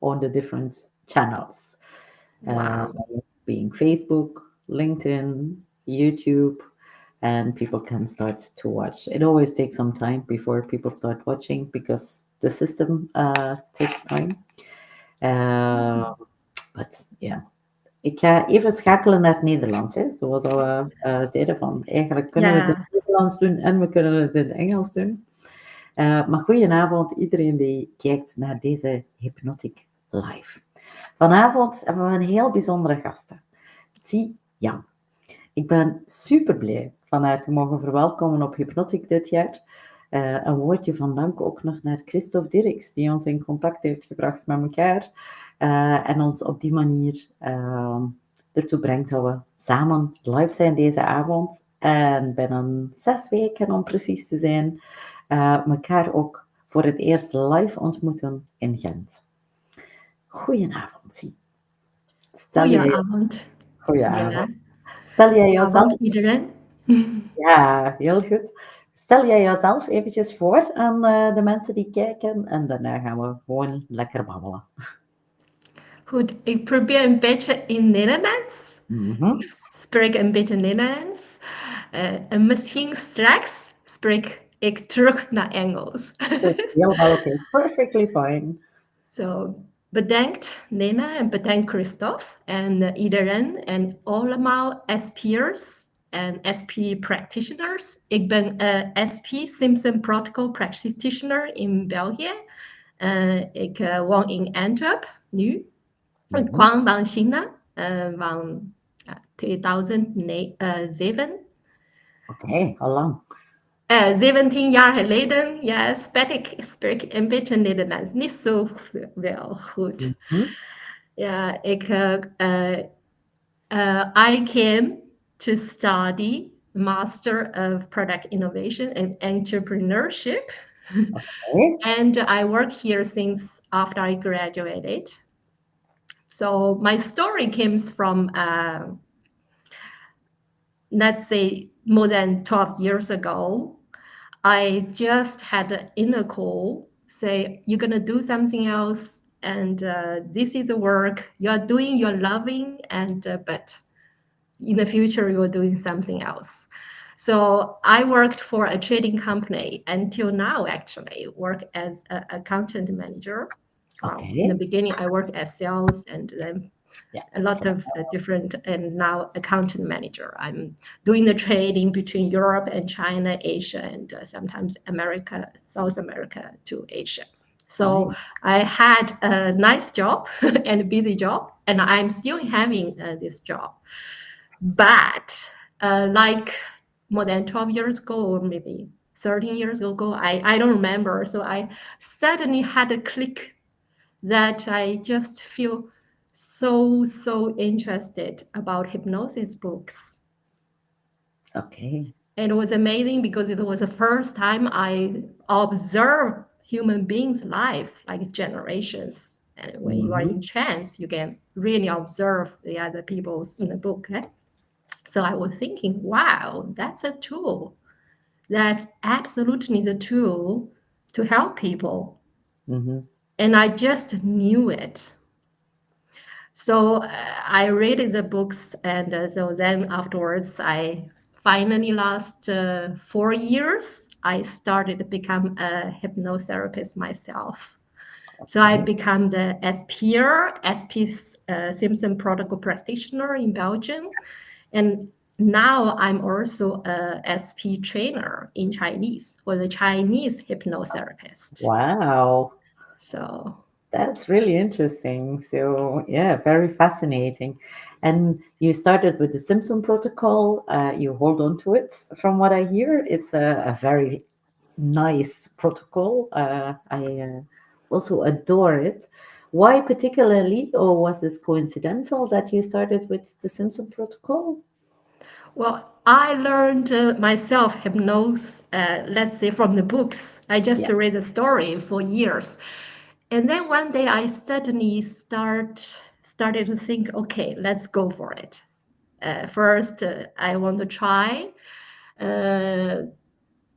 on the different channels, uh, Wow. being Facebook, LinkedIn, YouTube, and people can start to watch. It always takes some time before people start watching because the system takes time. Uh, Mm. but ja, ik ga even schakelen naar het Nederlands. Hè. Zoals we zeiden van, eigenlijk kunnen we het in Ja, het Nederlands doen en we kunnen het in het Engels doen. Maar goedenavond iedereen die kijkt naar deze Hypnotic Live. Vanavond hebben we een heel bijzondere gasten. Zie Jan. Ik ben super blij van haar te mogen verwelkomen op Hypnotic dit jaar. Een woordje van dank ook nog naar Christophe Dirks, die ons in contact heeft gebracht met elkaar. En ons op die manier ertoe brengt dat we samen live zijn deze avond. En binnen 6 weken, om precies te zijn, elkaar ook voor het eerst live ontmoeten in Gent. Goedenavond, Zie. Stel jij, goedenavond. goedenavond. Ja, Stel jij goedenavond jezelf, iedereen. ja, heel goed. Stel jij jezelf eventjes voor aan de mensen die kijken en daarna gaan we gewoon lekker babbelen. Goed, ik probeer een beetje in Nederlands. Ik Mhm. spreek een beetje Nederlands. En misschien straks spreek ik terug naar Engels. Dus helemaal oké. Perfectly fine. Zo, bedankt Nena en bedankt Christophe en iedereen en allemaal SP'ers en SP practitioners. Ik ben SP Simpson Protocol practitioner in België. Ik woon in Antwerpen nu. Ik Mhm. kwam van China van 2007. Oké, al lang. 17 jaar geleden, ja, spreek een beetje Nederlands. Niet zo wel goed. Mhm. Yeah, I came to study Master of Product Innovation and Entrepreneurship, Oké. and I work here since after I graduated. So my story comes from, let's say, more than 12 years ago. I just had an inner call say, you're going to do something else. And this is the work you're doing, you're loving, and but in the future, you're doing something else. So I worked for a trading company until now, actually, work as a content manager. Well, in the Oké. beginning, I worked as sales and then Ja. a lot of different, and now a content manager. I'm doing the trading between Europe and China, Asia, and sometimes America, South America to Asia. So Nice. I had a nice job and a busy job, and I'm still having this job. But like more than 12 years ago, or maybe 13 years ago, I don't remember. So I suddenly had a click that I just feel so interested about hypnosis books. Oké. And it was amazing because it was the first time I observed human beings' life, like generations. And when you are Mhm. in trance, you can really observe the other people's in the book. Eh? So I was thinking, wow, that's a tool. That's absolutely the tool to help people. Mhm. And I just knew it. So I read the books, and so then afterwards, I finally last 4 years, I started to become a hypnotherapist myself. So I Oké. become the SP Simpson Protocol practitioner in Belgium, and now I'm also a SP trainer in Chinese for the Chinese hypnotherapist. Wow. So That's really interesting. So, yeah, very fascinating. And you started with the Simpson Protocol. You hold on to it. From what I hear, it's a very nice protocol. I also adore it. Why particularly, or was this coincidental that you started with the Simpson Protocol? well, I learned myself hypnosis, let's say from the books. I just Yeah. read the story for years. And then one day I suddenly started to think, okay, let's go for it. First, I want to try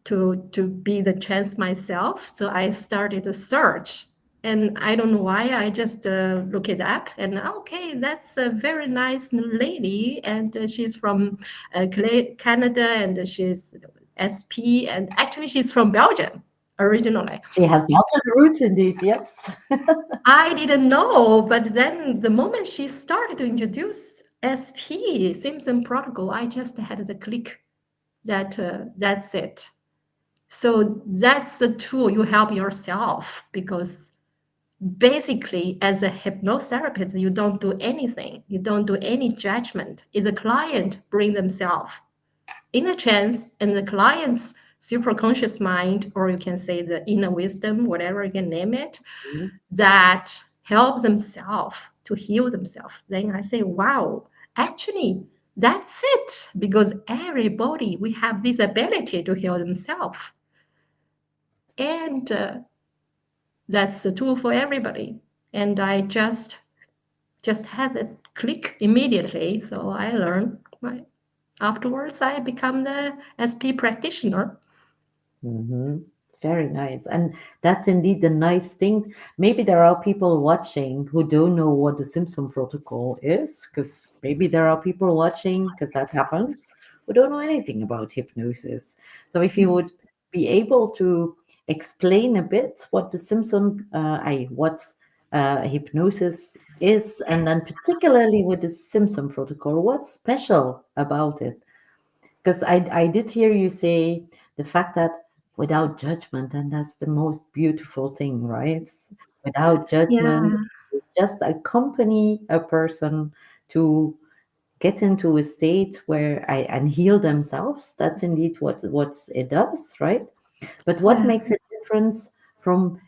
to be the trance myself. So I started to search. And I don't know why. I just look it up, and okay, that's a very nice lady, and she's from Canada, and she's SP, and actually she's from Belgium originally. She has Belgian roots indeed, yes. I didn't know, but then the moment she started to introduce SP, Simpson Protocol, I just had the click that that's it. So that's the tool you help yourself, because basically as a hypnotherapist, you don't do anything. You don't do any judgment. It's a client bring themselves in a trance, and the client's superconscious mind, or you can say the inner wisdom, whatever you can name it, that helps themselves to heal themselves. Then I say, wow, actually, that's it. Because everybody, we have this ability to heal themselves. And that's the tool for everybody. And I just had a click immediately. So I learned. Afterwards, I become the SP practitioner. Very nice. And that's indeed the nice thing. Maybe there are people watching who don't know what the Simpson Protocol is, because maybe there are people watching, because that happens, who don't know anything about hypnosis. So if you would be able to explain a bit what the hypnosis is, and then particularly with the Simpson Protocol, what's special about it? Because I did hear you say the fact that without judgment, and that's the most beautiful thing, right? Without Yeah, judgment, just accompany a person to get into a state where and heal themselves. That's indeed what it does, right? But what yeah. makes it different from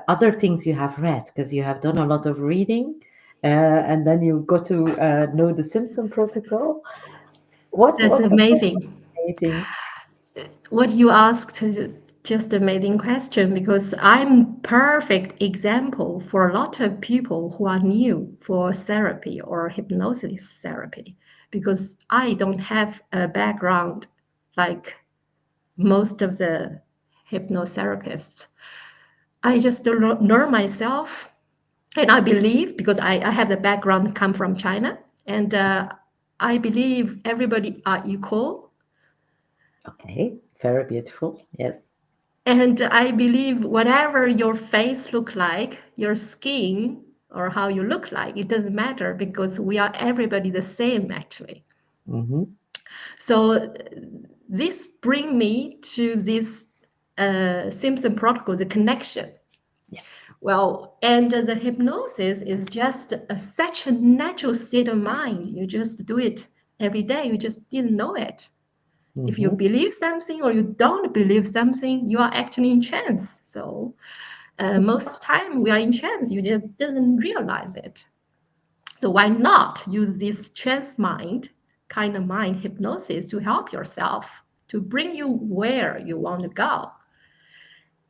other things you have read? Because you have done a lot of reading, and then you got to know the Simpson Protocol. That's What was so amazing. fascinating? What you asked, just amazing question, because I'm perfect example for a lot of people who are new for therapy or hypnosis therapy, because I don't have a background like most of the hypnotherapists. I just learn myself, and I believe, because I have the background come from China, and I believe everybody are equal. Okay, very beautiful. Yes. And I believe whatever your face look like, your skin or how you look like, it doesn't matter, because we are everybody the same actually. Mm-hmm. So this bring me to this Simpson protocol, the connection. Yeah. Well, and the hypnosis is just such a natural state of mind. You just do it every day. You just didn't know it. If you Mm-hmm. believe something or you don't believe something, you are actually in trance. So most time we are in trance, you just didn't realize it. So why not use this trance mind, kind of mind hypnosis, to help yourself, to bring you where you want to go?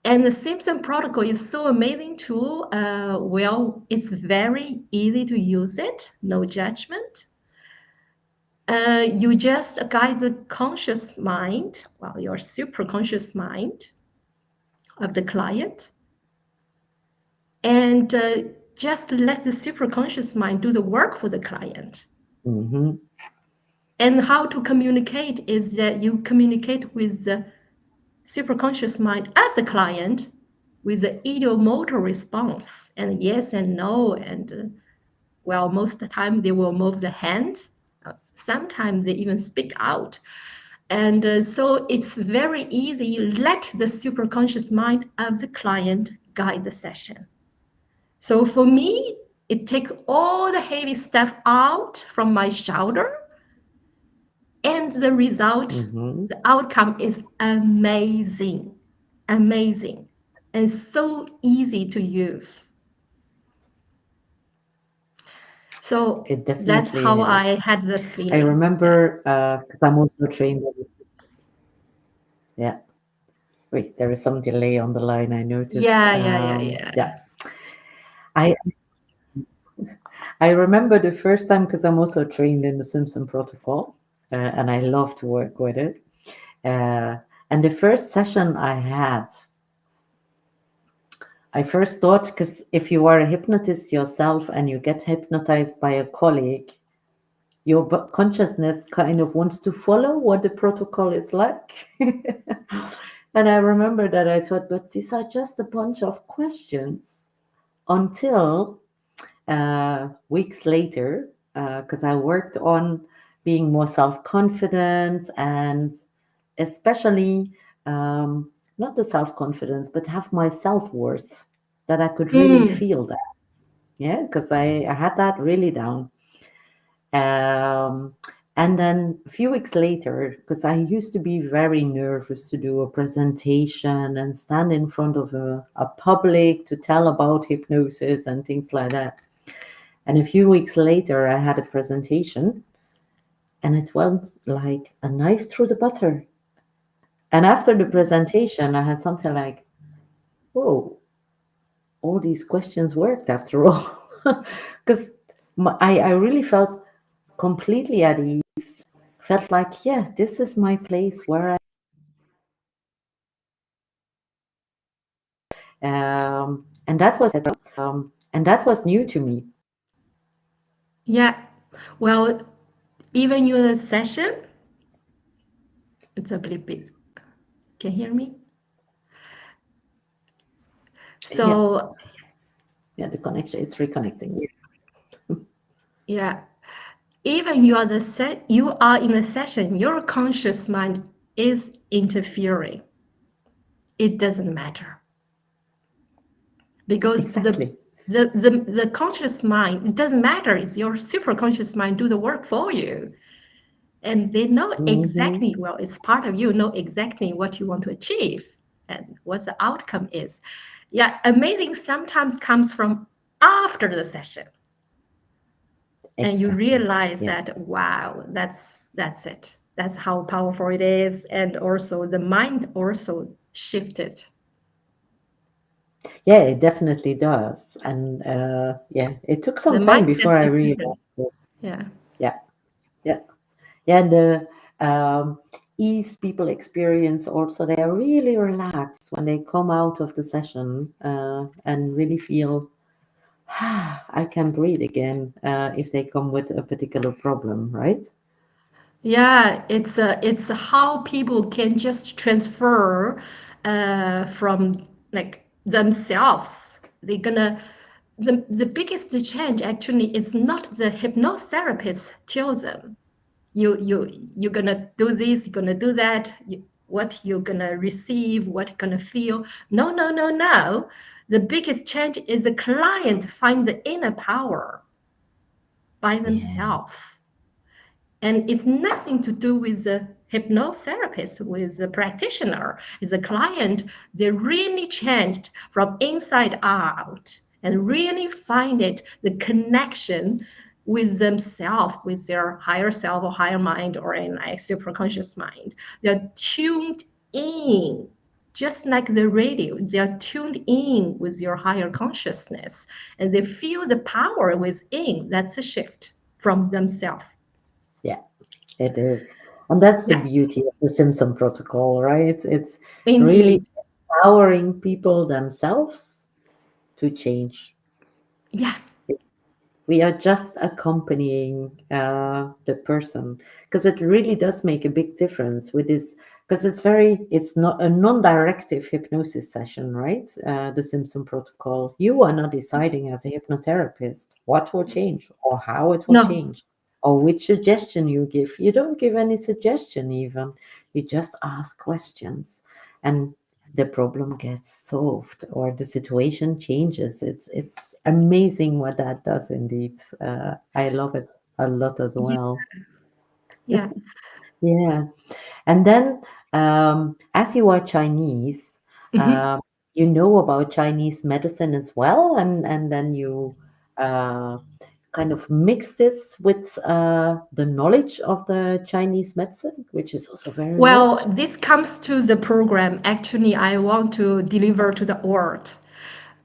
And the Simpson protocol is so amazing tool. Well, it's very easy to use it, no judgment. You just guide the conscious mind, well, your super conscious mind of the client, and just let the super conscious mind do the work for the client. Mm-hmm. And how to communicate is that you communicate with the super conscious mind of the client with the ideomotor response, and yes and no, and well, most of the time they will move the hand. Sometimes they even speak out. And so it's very easy. Let the superconscious mind of the client guide the session. So for me, it takes all the heavy stuff out from my shoulder, and the result, Mm-hmm. the outcome is amazing, amazing, and so easy to use. So It that's definitely how I is. had the I feeling. Yeah. remember because I'm also trained. Yeah. Wait, there is some delay on the line. I notice. Yeah, yeah, yeah, yeah. Yeah. I I remember the first time because I'm also trained in the Simpson Protocol, and I love to work with it. And the first session I had, I first thought, because if you are a hypnotist yourself and you get hypnotized by a colleague, your consciousness kind of wants to follow what the protocol is like. And I remember that I thought, but these are just a bunch of questions until weeks later, because I worked on being more self-confident and especially not the self-confidence, but have my self-worth, that I could really Mm. feel that. Yeah, because I had that really down. Um, and then a few weeks later, because I used to be very nervous to do a presentation and stand in front of a public to tell about hypnosis and things like that. And a few weeks later, I had a presentation and it went like a knife through the butter. And after the presentation, I had something like, whoa, all these questions worked after all. Because I really felt completely at ease, felt like, yeah, this is my place where and that was new to me. Yeah. Well, even in the session, it's a blip bit. Can you hear me? Yeah, So yeah, the connection, it's reconnecting. yeah, even you are in a session, your conscious mind is interfering. It doesn't matter because Exactly. the conscious mind, it doesn't matter. It's your super conscious mind do the work for you. And they know Hmm. exactly, well, it's part of you, know exactly what you want to achieve and what the outcome is. Yeah, amazing sometimes comes from after the session. And you Exactly. realize that, Yes. wow, that's it. That's how powerful it is. And also the mind also shifted. Yeah, it definitely does. And yeah, it took some The time mindset before I is realized different. it. Yeah. Yeah, yeah. Yeah, the ease people experience also, they are really relaxed when they come out of the session and really feel, I can breathe again if they come with a particular problem, right? Yeah, it's how people can just transfer from like themselves. They're gonna the biggest change actually is not the hypnotherapist tells them. You're gonna do this, you're gonna do that, what you're gonna receive, what you're gonna feel. No, no, no, no. The biggest change is the client find the inner power by Yeah, themselves. And it's nothing to do with the hypnotherapist, with the practitioner. It's a client. They really changed from inside out and really find it the connection with themselves, with their higher self or higher mind or in like superconscious mind. They're tuned in, just like the radio. They're tuned in with your higher consciousness, and they feel the power within. That's a shift from themselves. yeah, it is. And that's the Yeah, beauty of the Simpson Protocol, right? It's really indeed. empowering people themselves to change. Yeah, We are just accompanying the person, because it really does make a big difference with this, because it's not a non-directive hypnosis session, right? The Simpson Protocol, you are not deciding as a hypnotherapist what will change or how it will no, change or which suggestion you give. You don't give any suggestion, even you just ask questions, and the problem gets solved or the situation changes. It's amazing what that does indeed. I love it a lot as yeah, well. yeah. Yeah. And then as you are Chinese, Mhm. um, you know about Chinese medicine as well, and then you uh, kind of mix this with the knowledge of the Chinese medicine, which is also very Well, rich. this comes to the program. Actually, I want to deliver to the world.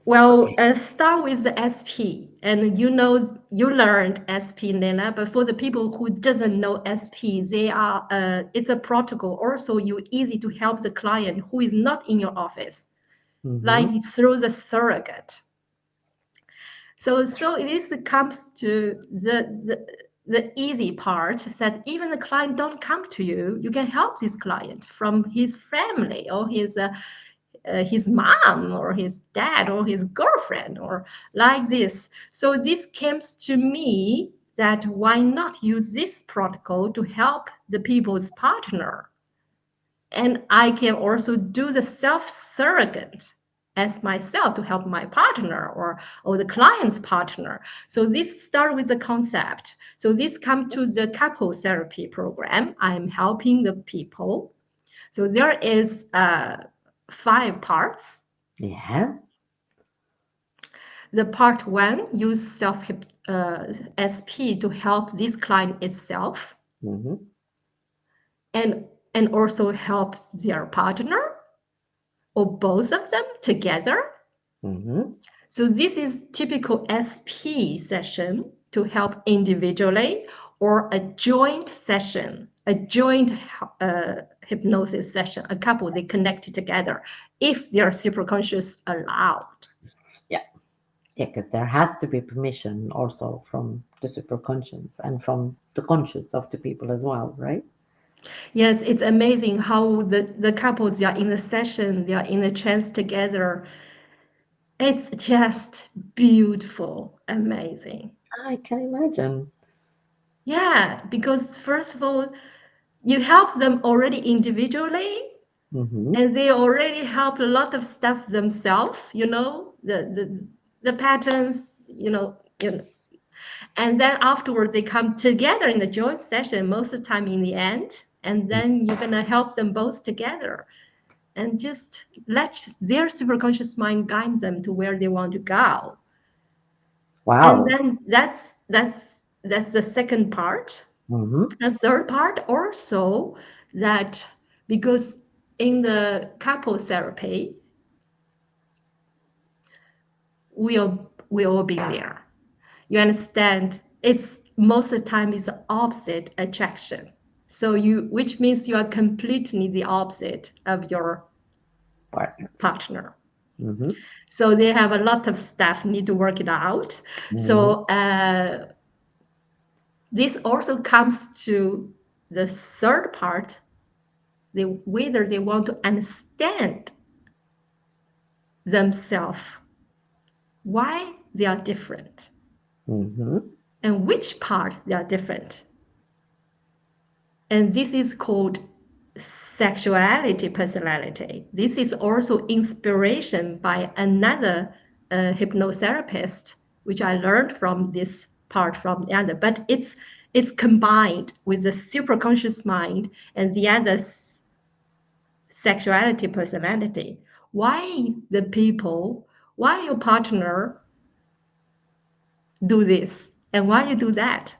Well, Okay. start with the SP, and you know you learned SP, Nela. But for the people who doesn't know SP, they are it's a protocol. Also, you easy to help the client who is not in your office. like through the surrogate. So this comes to the easy part, that even the client don't come to you, you can help this client from his family or his mom or his dad or his girlfriend or like this. So this comes to me that why not use this protocol to help the people's partner? And I can also do the self-surrogate as myself to help my partner or the client's partner. So this start with the concept. So this come to the couple therapy program. I'm helping the people. So there is 5 parts. Yeah. The part 1 use self SP to help this client itself, and also help their partner or both of them together. So this is typical SP session to help individually, or a joint session, a joint hypnosis session, a couple, they connect together if their superconscious allowed. Yeah, because there has to be permission also from the superconscious and from the conscious of the people as well, right? Yes, it's amazing how the couples, they are in the session, they are in the trance together. It's just beautiful, amazing. I can imagine. Yeah, because first of all, you help them already individually, and they already help a lot of stuff themselves, the patterns, and then afterwards they come together in the joint session most of the time in the end, and then you're going to help them both together and just let their superconscious mind guide them to where they want to go. Wow. And then that's the second part. And third part also, that because in the couple therapy, we all been there. You understand? It's most of the time is the opposite attraction. So which means you are completely the opposite of your partner. So they have a lot of stuff, need to work it out. So this also comes to the third part, whether they want to understand themselves, why they are different, and which part they are different. And this is called sexuality personality. This is also inspiration by another hypnotherapist, which I learned from this part from the other, but it's combined with the superconscious mind and the other sexuality personality. Why your partner do this and why you do that?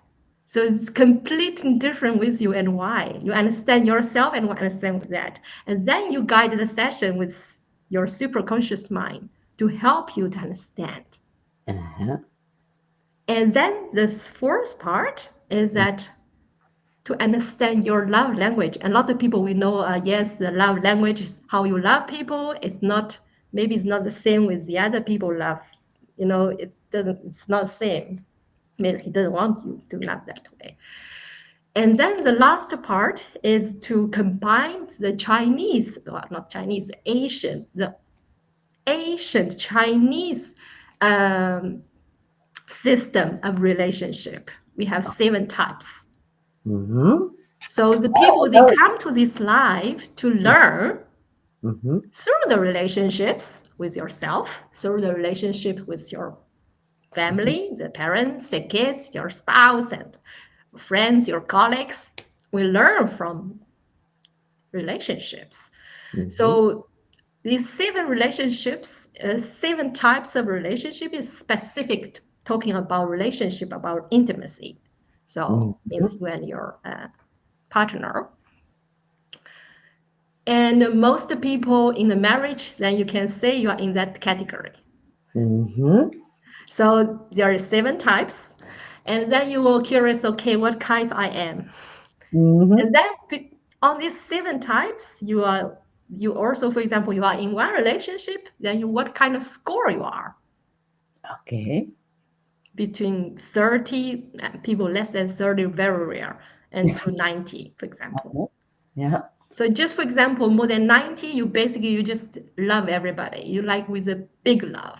So it's completely different with you, and why. You understand yourself and understand that. And then you guide the session with your superconscious mind to help you to understand. And then this fourth part is that to understand your love language. And a lot of people we know, yes, the love language is how you love people. It's not the same with the other people love. It's not the same. Maybe he doesn't want you to love that way. And then the last part is to combine the ancient Chinese system of relationship. We have 7 types. So the people, they come to this life to learn through the relationships with yourself, through the relationship with your family, the parents, the kids, your spouse, and friends, your colleagues. We learn from relationships. So these 7 relationships, 7 types of relationship is specific, talking about relationship, about intimacy. So means you and your partner. And most people in the marriage, then you can say you are in that category. So there are 7 types. And then you will curious, okay, what kind I am? And then on these 7 types, you are you also, for example, you are in one relationship, then what kind of score you are Okay. between 30 people less than 30, very rare, and to 90, for example. Okay. Yeah. So just for example, more than 90, you just love everybody. You like with a big love.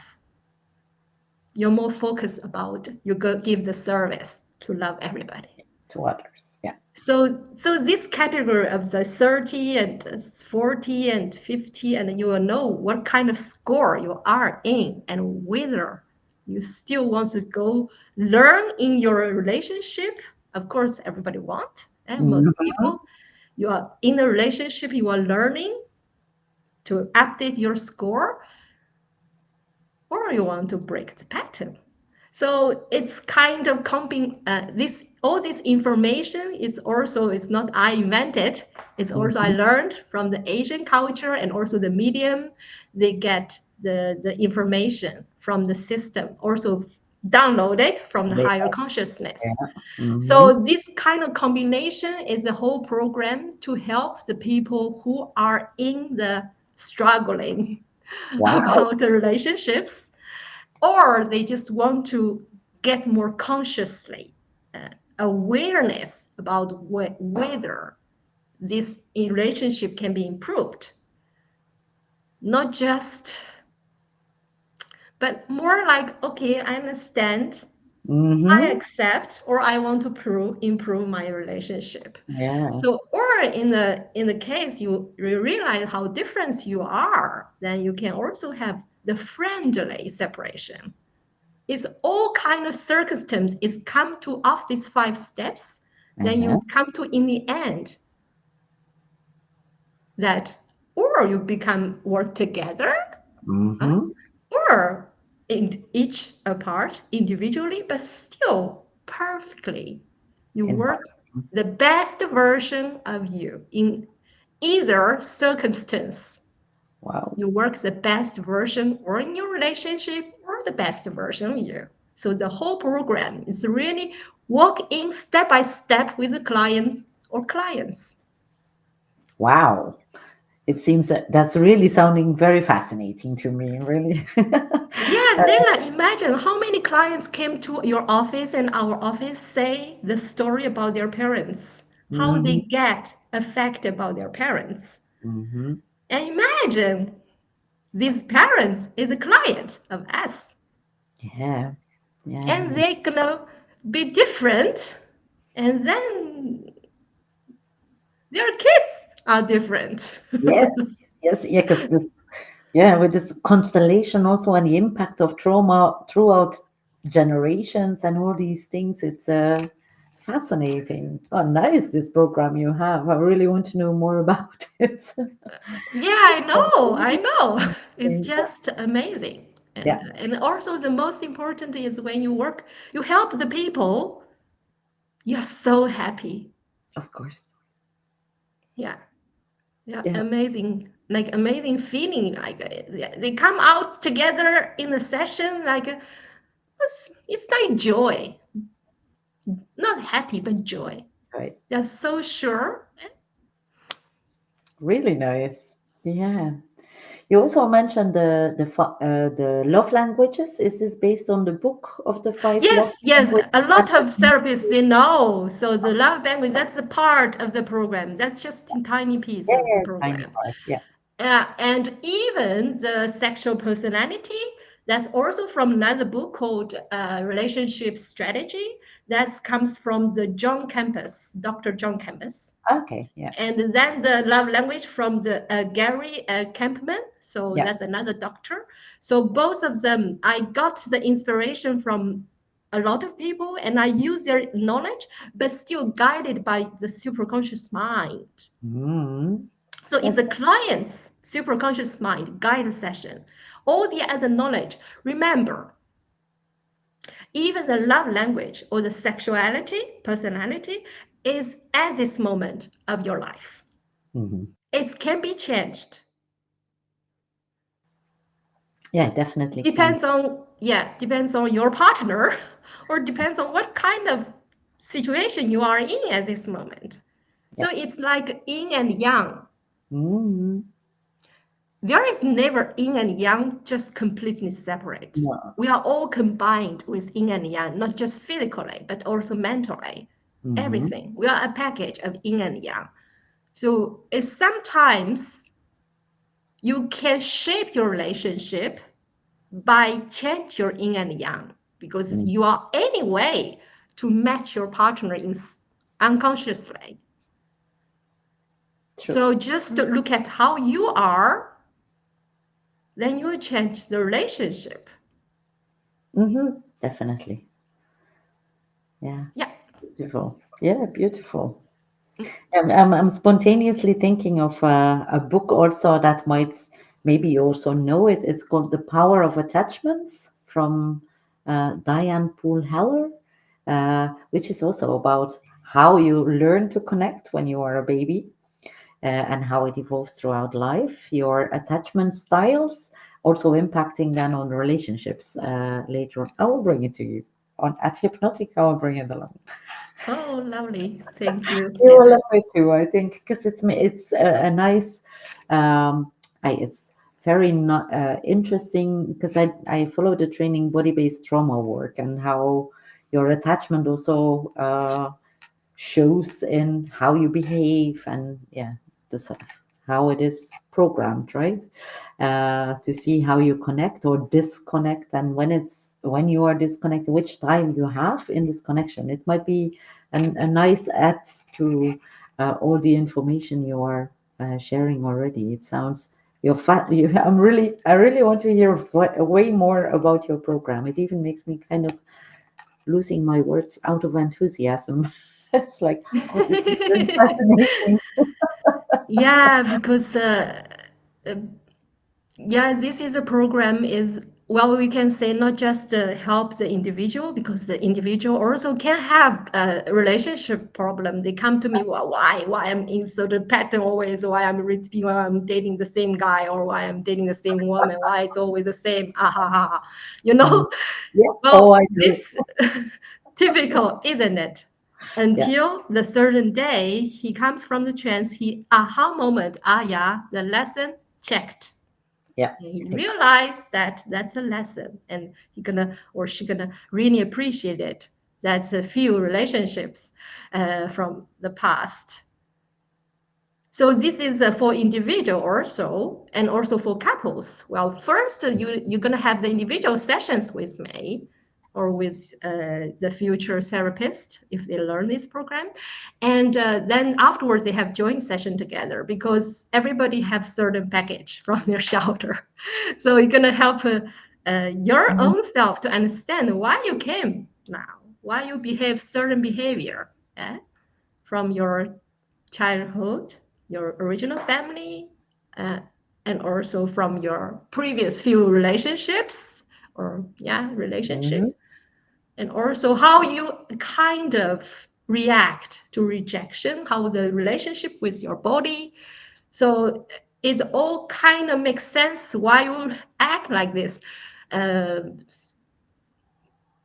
You're more focused about give the service to love everybody. To others. Yeah. So this category of the 30 and 40 and 50, and you will know what kind of score you are in and whether you still want to go learn in your relationship. Of course, everybody wants, and most Mhm. people, you are in a relationship, you are learning to update your score, or you want to break the pattern. So it's kind of this all this information is also, it's not I invented, it's also I Mhm. learned from the Asian culture and also the medium. They get the information from the system, also downloaded from the They- higher consciousness. Yeah. Mhm. So this kind of combination is a whole program to help the people who are in the struggling Wow. about the relationships, or they just want to get more consciously awareness about whether this relationship can be improved, not just, but more like, okay, I understand, I Mhm. accept, or I want to improve my relationship. Yeah. So, or in the case you realize how different you are, then you can also have the friendly separation. It's all kind of circumstance is come to of these 5 steps, then Uh-huh. you come to in the end that, or you become work together, uh, Mhm. or in each apart individually, but still perfectly you In work the best version of you in either circumstance. Wow. You work the best version or in your relationship or the best version of you. So the whole program is really walk in step by step with the client or clients. Wow. It seems that that's really sounding very fascinating to me, really. Yeah, Leila, imagine how many clients came to your office and our office say the story about their parents, how they Mhm. get affected about their parents. Mhm. And imagine these parents is a client of us. Yeah. And Yeah. they're gonna be different, and then their kids are different. Yes. Yes. Yeah. Because this, yeah, with this constellation also and the impact of trauma throughout generations and all these things, it's fascinating. Oh, nice, this program you have. I really want to know more about it. Yeah, I know. It's just amazing. Yeah, And also the most important is when you work, you help the people, you're so happy. of course. Yeah. Yeah, Yeah. amazing. Like amazing feeling. Like they come out together in a session. Like it's like joy, not happy, but joy. Right. They're so sure. Really nice. Yeah. You also mentioned the love languages. Is this based on the book of the five love Yes, yes. languages? A lot of therapists they know. So the love language, that's a part of the program. That's just a tiny piece Yeah, of the yeah, tiny program. part. Yeah. And even the sexual personality, that's also from another book called Relationship Strategy. That comes from the John Campus, Dr. John Campus. Okay. Yeah. And then the love language from the Gary Campman. So Yeah. that's another doctor. So both of them, I got the inspiration from a lot of people and I use their knowledge, but still guided by the superconscious mind. Mm. So it's the That's client's superconscious mind guide session. All the other knowledge, remember, even the love language or the sexuality, personality is at this moment of your life. mhm. It can be changed. Yeah, definitely can. Depends on your partner or depends on what kind of situation you are in at this moment. Yeah. So it's like yin and yang. Mm. there is never yin and yang just completely separate. No. We are all combined with yin and yang, not just physically, but also mentally. Everything. We are a package of yin and yang. So if sometimes you can shape your relationship by change your yin and yang, because you are anyway to match your partner unconsciously. True. So just to look at how you are, then you will change the relationship. Definitely. Yeah. Yeah. Beautiful. Yeah, beautiful. I'm spontaneously thinking of a book also that might, maybe you also know it. It's called The Power of Attachments from Diane Poole Heller, which is also about how you learn to connect when you are a baby, and how it evolves throughout life, your attachment styles, also impacting then on relationships later on. I will bring it to you on at Hypnotic. I will bring it along. Oh, lovely. Thank you. You will love it too, I think, because it's a nice, it's very not interesting, because I follow the training body-based trauma work, and how your attachment also shows in how you behave, and yeah, this how it is programmed, right? To see how you connect or disconnect, and when you are disconnected, which time you have in this connection. It might be a nice add to all the information you are sharing already. It sounds you're fat. I really want to hear way more about your program. It even makes me kind of losing my words out of enthusiasm. It's like, oh, this is really fascinating. Yeah, because uh, yeah, this is a program is, well, we can say not just help the individual, because the individual also can have a relationship problem. They come to me, well, why I'm in certain pattern always, why I'm repeating, why I'm dating the same guy, or why I'm dating the same woman, why it's always the same, ah, ha, ha, ha. You Mm. know? Yeah. Oh, Well, I do. this typical, isn't it? Yeah. Until the certain day he comes from the trance, he aha moment, ah yeah, the lesson checked. Yeah. He realized that that's a lesson, and he gonna or she gonna really appreciate it. That's a few relationships from the past. So this is for individual also, and also for couples. Well, first you're gonna have the individual sessions with me, or with the future therapist if they learn this program, and then afterwards they have joint session together, because everybody have certain package from their shoulder. So you're gonna help your Mhm. own self to understand why you came now, why you behave certain behavior from your childhood, your original family, uh, and also from your previous few relationships, or yeah, relationship, Mhm. and also how you kind of react to rejection, how the relationship with your body. So it all kind of makes sense why you act like this. Uh,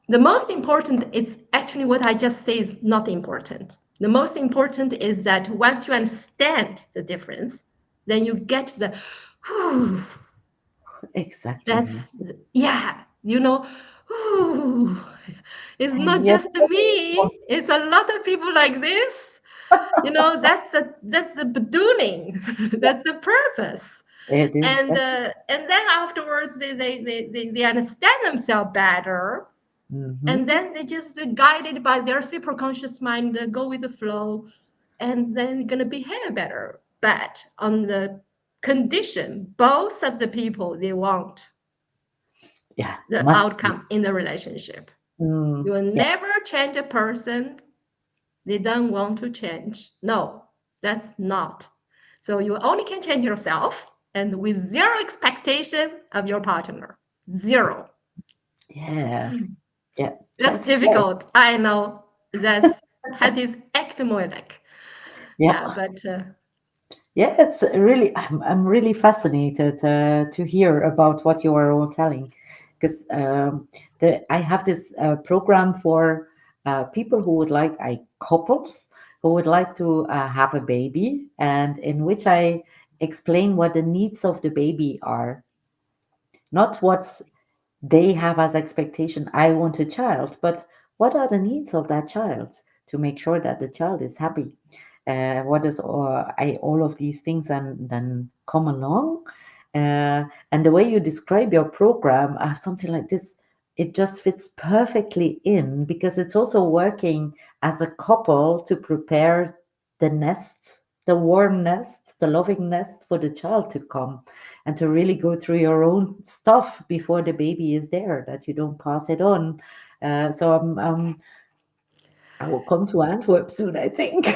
the most important is actually what I just say is not important. The most important is that once you understand the difference, then you get the, whew, Exactly. that's, yeah, you know, whew, it's not Yes. just me, it's a lot of people like this. You know, that's the bedooning, that's the purpose. It is. And then afterwards they understand themselves better, Mm-hmm. and then they just guided by their superconscious mind, go with the flow, and then gonna behave better, but on the condition both of the people they want Yeah. the Must be. outcome in the relationship. You Mm. will Yeah. never change a person they don't want to change. No, that's not. So you only can change yourself, and with zero expectation of your partner. Zero. Yeah. Yeah. That's That's nice. difficult. I know. Dat is echt moeilijk. Yeah, Yeah. but Yeah. It's really. I'm really fascinated to hear about what you are all telling, because I have this program for people who would couples who would like to have a baby, and in which I explain what the needs of the baby are, not what they have as expectation. I want a child, but what are the needs of that child to make sure that the child is happy? What is all of these things and then come along? And the way you describe your program, something like this, it just fits perfectly in because it's also working as a couple to prepare the nest, the warm nest, the loving nest for the child to come, and to really go through your own stuff before the baby is there, that you don't pass it on. So I will come to Antwerp soon, I think.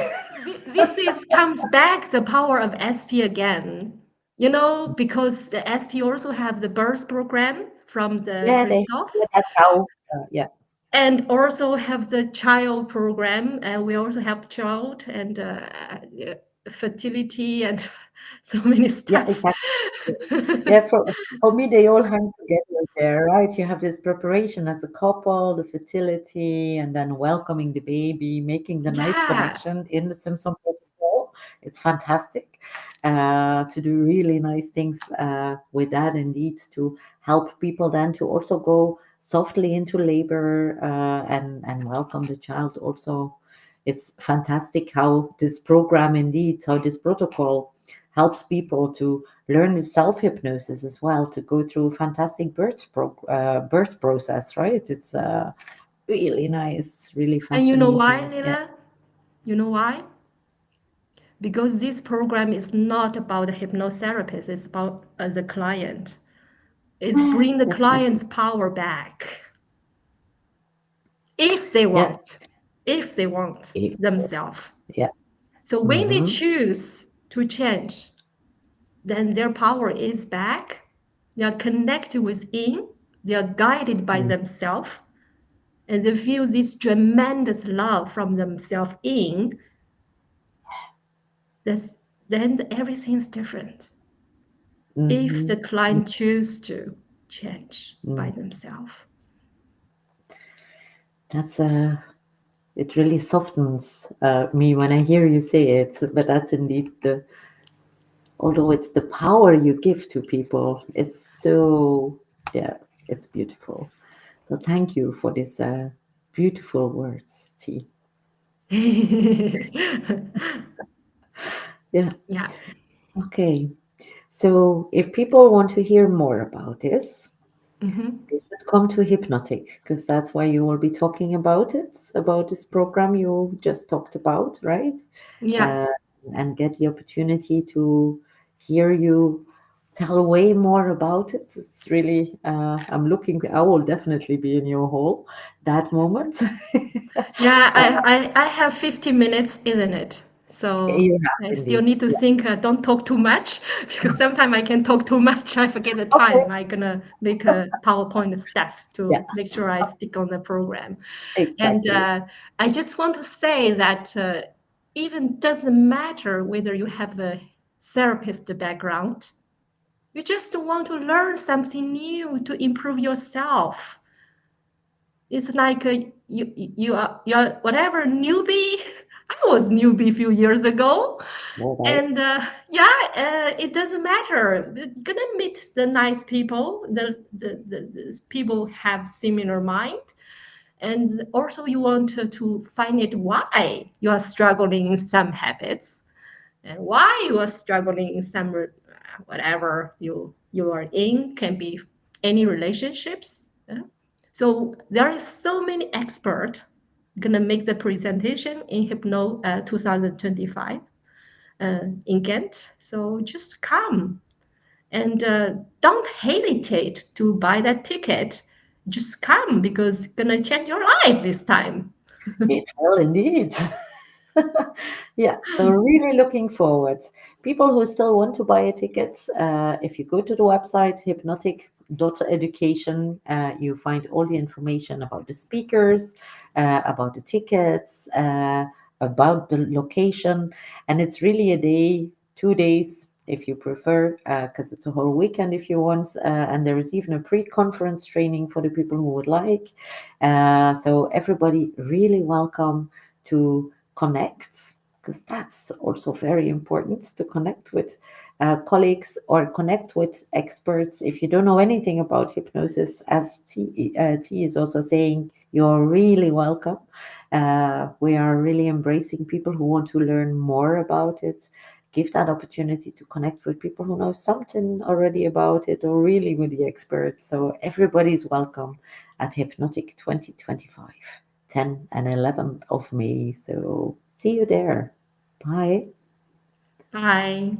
This is comes back the power of SP again. You know, because the SP also have the birth program from the Yeah, Christoph, that's how. Yeah, and also have the child program, and we also have child and fertility and so many yeah, stuff. exactly. Yeah, for me, they all hang together there, right? You have this preparation as a couple, the fertility, and then welcoming the baby, making the nice Yeah, connection in the Simpson Protocol. It's fantastic to do really nice things with that, indeed, to help people then to also go softly into labor and welcome the child also. It's fantastic how this program, indeed, how this protocol helps people to learn the self-hypnosis as well, to go through a fantastic birth process, right? It's really nice, really and you know why, fascinating. Yeah. Lila? You know why? Because this program is not about the hypnotherapist, it's about the client. It's Ah, bring the definitely. client's power back if they Yeah. want, if they want If- themselves. Yeah. So when they Mm-hmm. choose to change, then their power is back. They are connected within, they are guided by themselves, and they feel this tremendous love from themselves in. That's, then everything's different. If Mm-hmm. the client choose to change by Mm. themselves. That's it really softens me when I hear you say it. But that's indeed although it's the power you give to people, it's so, yeah, it's beautiful. So thank you for these beautiful words, T. Yeah. Yeah. Okay. So if people want to hear more about this, Hmm. they should come to Hypnotic because that's why you will be talking about it, about this program you just talked about, right? Yeah. Uh, and get the opportunity to hear you tell way more about it. It's really, I will definitely be in your hall that moment. Yeah, I have 15 minutes, isn't it? So You have I still indeed. need to Yeah. think, don't talk too much, because sometimes I can talk too much. I forget the Okay. time. I'm gonna make a PowerPoint stuff Yeah, to make sure I stick on the program. And exactly. I just want to say that even doesn't matter whether you have a therapist background, you just want to learn something new to improve yourself. It's like you're whatever newbie. I was newbie a few years ago, Was I? and yeah, it doesn't matter. You're gonna meet the nice people. The people have similar mind, and also you want to find it why you are struggling in some habits and why you are struggling in some whatever you are in, can be any relationships. Yeah. So there is so many experts gonna make the presentation in Hypno 2025 in Ghent. So just come and don't hesitate to buy that ticket. Just come because it's gonna change your life this time. It will indeed. Yeah, so really looking forward. People who still want to buy tickets, if you go to the website hypnotic.education, you find all the information about the speakers, about the tickets, about the location, and it's really a day, 2 days if you prefer, because it's a whole weekend if you want, and there is even a pre-conference training for the people who would like. So everybody really welcome to connect, because that's also very important, to connect with colleagues or connect with experts. If you don't know anything about hypnosis, as T is also saying, you're really welcome. We are really embracing people who want to learn more about it. Give that opportunity to connect with people who know something already about it or really with the experts. So everybody's welcome at Hypnotic 2025, 10 and 11th of May. So see you there. Bye. Bye.